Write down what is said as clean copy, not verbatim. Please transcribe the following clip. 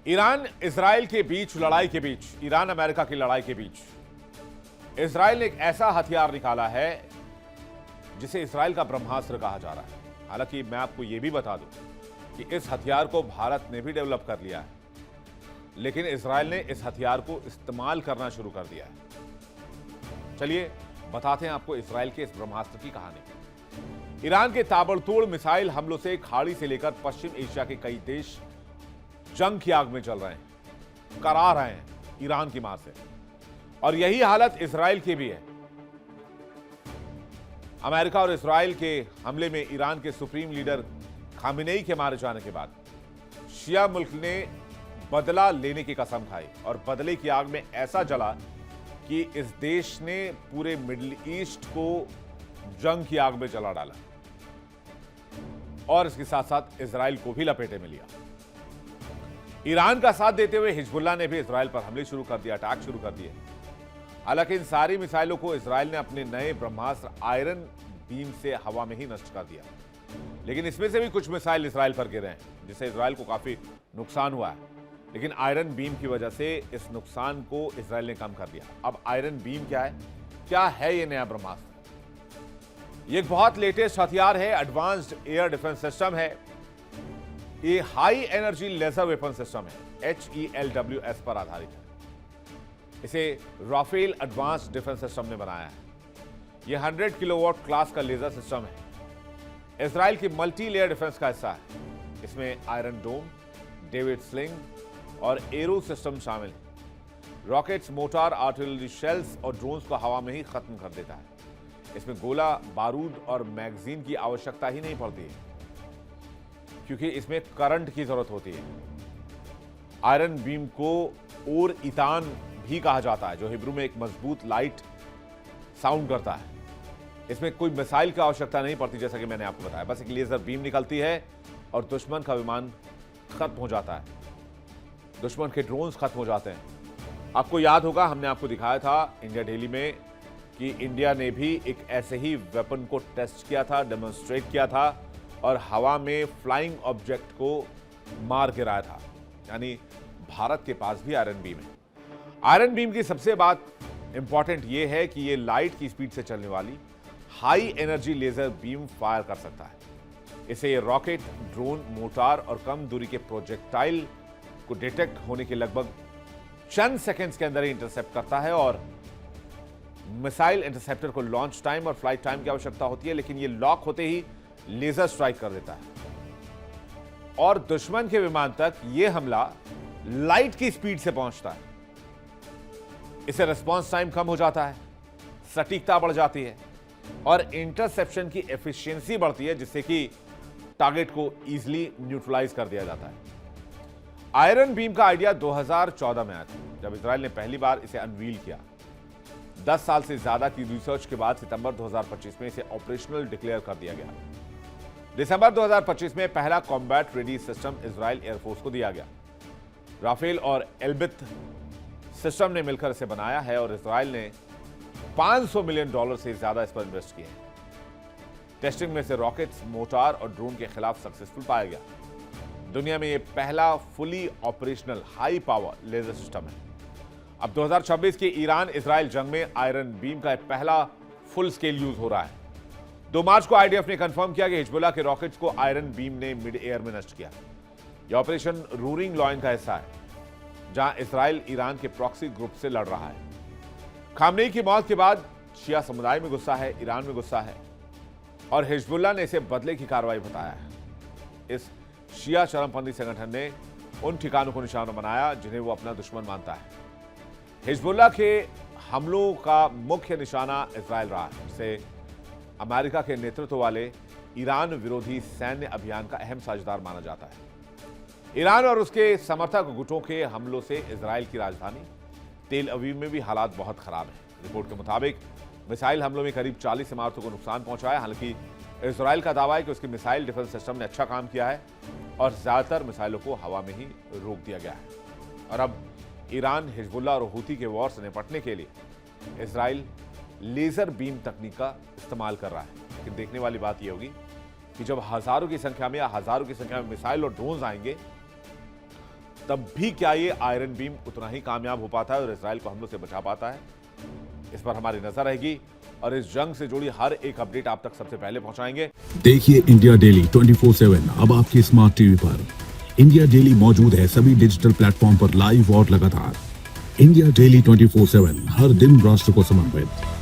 Iran Israel के बीच लड़ाई के बीच, ईरान अमेरिका की लड़ाई के बीच इजराइल ने एक ऐसा हथियार निकाला है जिसे इजराइल का ब्रह्मास्त्र कहा जा रहा है। हालांकि मैं आपको यह भी बता दूं कि इस हथियार को भारत ने भी डेवलप कर लिया है, लेकिन इजराइल ने इस हथियार को इस्तेमाल करना शुरू कर दिया है। चलिए बताते हैं आपको इजराइल के इस ब्रह्मास्त्र की कहानी। ईरान के ताबड़तोड़ मिसाइल हमलों से खाड़ी से लेकर पश्चिम एशिया के कई देश जंग की आग में चल रहे हैं, करा रहे हैं ईरान की मार से, और यही हालत इजराइल की भी है। अमेरिका और इजराइल के हमले में ईरान के सुप्रीम लीडर खामेनेई के मारे जाने के बाद शिया मुल्क ने बदला लेने की कसम खाई और बदले की आग में ऐसा जला कि इस देश ने पूरे मिडिल ईस्ट को जंग की आग में जला डाला और इसके साथ साथ इजराइल को भी लपेटे में लिया। ईरान का साथ देते हुए हिजबुल्लाह ने भी इजराइल पर हमले शुरू कर दिया, अटैक शुरू कर दिए। हालांकि इन सारी मिसाइलों को इजराइल ने अपने नए ब्रह्मास्त्र आयरन बीम से हवा में ही नष्ट कर दिया, लेकिन इसमें से भी कुछ मिसाइल इजराइल पर गिरे हैं, जिससे इजराइल को काफी नुकसान हुआ है। लेकिन आयरन बीम की वजह से इस नुकसान को इजराइल ने कम कर दिया। अब आयरन बीम क्या है ये नया ब्रह्मास्त्र? ये एक बहुत लेटेस्ट हथियार है, एडवांस्ड एयर डिफेंस सिस्टम है। ये high energy laser weapon system है, HELWS पर आधारित है। इसे राफेल एडवांस्ड डिफेंस सिस्टम ने बनाया है। यह 100 किलोवाट क्लास का लेजर सिस्टम है। इजराइल की मल्टी लेयर डिफेंस का हिस्सा है। इसमें आयरन डोम, डेविड स्लिंग और एरो सिस्टम शामिल है। रॉकेट्स, मोटार, आर्टिलरी शेल्स और ड्रोन्स को हवा में ही खत्म कर देता है। इसमें गोला बारूद और मैगजीन की आवश्यकता ही नहीं पड़ती है, क्योंकि इसमें करंट की जरूरत होती है। आयरन बीम को और इतान भी कहा जाता है, जो हिब्रू में एक मजबूत लाइट साउंड करता है। इसमें कोई मिसाइल की आवश्यकता नहीं पड़ती, जैसा कि मैंने आपको बताया। बस एक लेजर बीम निकलती है और दुश्मन का विमान खत्म हो जाता है, दुश्मन के ड्रोन्स खत्म हो जाते हैं। आपको याद होगा, हमने आपको दिखाया था इंडिया डेली में कि इंडिया ने भी एक ऐसे ही वेपन को टेस्ट किया था, डेमोन्स्ट्रेट किया था और हवा में फ्लाइंग ऑब्जेक्ट को मार गिराया था। यानी भारत के पास भी आयरन बीम है। आयरन बीम की सबसे बात इंपॉर्टेंट यह है कि यह लाइट की स्पीड से चलने वाली high energy laser beam fire कर सकता है। इसे यह रॉकेट, ड्रोन, मोटार और कम दूरी के प्रोजेक्टाइल को डिटेक्ट होने के लगभग चंद सेकेंड्स के अंदर ही इंटरसेप्ट करता है। और मिसाइल इंटरसेप्टर को लॉन्च टाइम और फ्लाइट टाइम की आवश्यकता होती है, लेकिन यह लॉक होते ही लेजर स्ट्राइक कर देता है और दुश्मन के विमान तक यह हमला लाइट की स्पीड से पहुंचता है। इससे रिस्पांस टाइम कम हो जाता है, सटीकता बढ़ जाती है और इंटरसेप्शन की एफिशिएंसी बढ़ती है, जिससे कि टारगेट को इजीली न्यूट्रलाइज कर दिया जाता है। आयरन बीम का आइडिया 2014 में आया था, जब इजराइल ने पहली बार इसे अनवील किया। 10 साल से ज्यादा की रिसर्च के बाद सितंबर 2025 में इसे ऑपरेशनल डिक्लेयर कर दिया गया। दिसंबर 2025 में पहला combat ready system Israel air force को दिया गया। राफेल और एल्बिट सिस्टम ने मिलकर इसे बनाया है और इजराइल ने $500 मिलियन से ज्यादा इस पर इन्वेस्ट किए हैं। टेस्टिंग में से रॉकेट्स, मोटार और ड्रोन के खिलाफ सक्सेसफुल पाया गया। दुनिया में यह पहला fully operational high power laser system है। अब 2026 के ईरान इजराइल जंग में आयरन बीम का पहला फुल स्केल यूज हो रहा है। 2 मार्च को आईडीएफ ने कंफर्म किया कि हिजबुल्लाह के रॉकेट्स को आयरन बीम ने मिड एयर में नष्ट किया। यह ऑपरेशन रूरिंग लॉयन का हिस्सा है, जहां इजराइल ईरान के प्रॉक्सी ग्रुप से लड़ रहा है। खामनेई की मौत के बाद शिया समुदाय में गुस्सा है, ईरान में गुस्सा है और हिजबुल्लाह ने इसे बदले की कार्रवाई बताया है। इस शिया चरमपंथी संगठन ने उन ठिकानों को निशाना बनाया जिन्हें वो अपना दुश्मन मानता है। हिजबुल्लाह के हमलों का मुख्य निशाना इजराइल रहा है, जिसे अमेरिका के नेतृत्व वाले ईरान विरोधी सैन्य अभियान का अहम साझेदार माना जाता है। ईरान और उसके समर्थक गुटों के हमलों से इजराइल की राजधानी तेल अवीव में भी हालात बहुत खराब हैं। रिपोर्ट के मुताबिक मिसाइल हमलों में करीब 40 इमारतों को नुकसान पहुंचा है। हालांकि इजराइल का दावा है कि उसकी मिसाइल डिफेंस सिस्टम ने अच्छा काम किया है और ज्यादातर मिसाइलों को हवा में ही रोक दिया गया है। और अब ईरान, हिजबुल्लाह और हूती के वॉर से निपटने के लिए इजराइल लेजर बीम तकनीक का इस्तेमाल कर रहा है। लेकिन देखने वाली बात यह होगी कि जब हजारों की संख्या में या हजारों की संख्या में मिसाइल और ड्रोन्स आएंगे तब भी क्या ये आयरन बीम उतना ही कामयाब हो पाता है और इजराइल को हमलों से बचा पाता है? इस पर हमारी नजर रहेगी और इस जंग से जुड़ी हर एक अपडेट आप तक सबसे पहले पहुंचाएंगे। देखिए इंडिया डेली 24/7 अब आपके स्मार्ट टीवी पर। इंडिया डेली मौजूद है सभी डिजिटल प्लेटफॉर्म पर लाइव और लगातार। इंडिया डेली 24/7 हर दिन राष्ट्र को समर्पित।